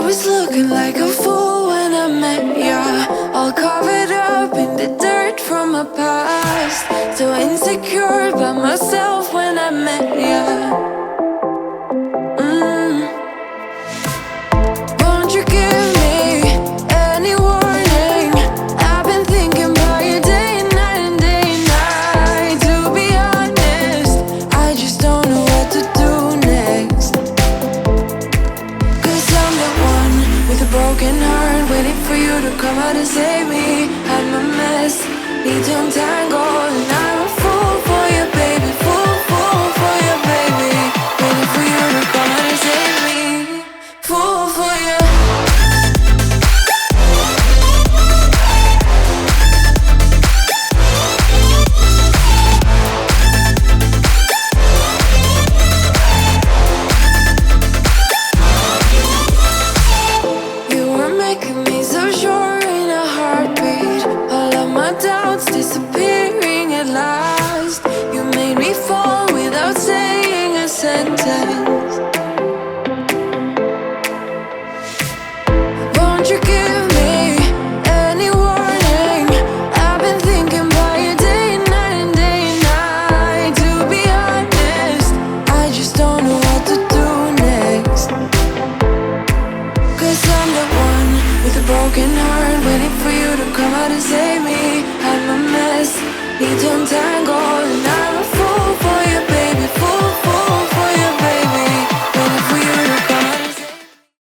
was looking like a fool when I met ya, all covered up in the dirt from my past. So insecure by myself when I met ya. Won't you give me any warning? I've been thinking about you day and night and day and night. To be honest, I just don't know what to do next. 'Cause I'm the one with a broken heart, waiting for you to come out and save me. I'm a mess, need to untangle, and I'm a fool for you, baby. Fool for you, baby. Waiting for you to come out and save me. Fool for you. You were making me so sure in a heartbeat. All of my doubts disappearing at last. You made me fall without saying a sentence. Won't you give me any warning? I've been thinking about you day and night and day and night. To be honest, I just don't know what to do next. 'Cause I'm the one with a broken heart, waiting for you to come out and save me. I'm a mess, need to untangle, and I'm a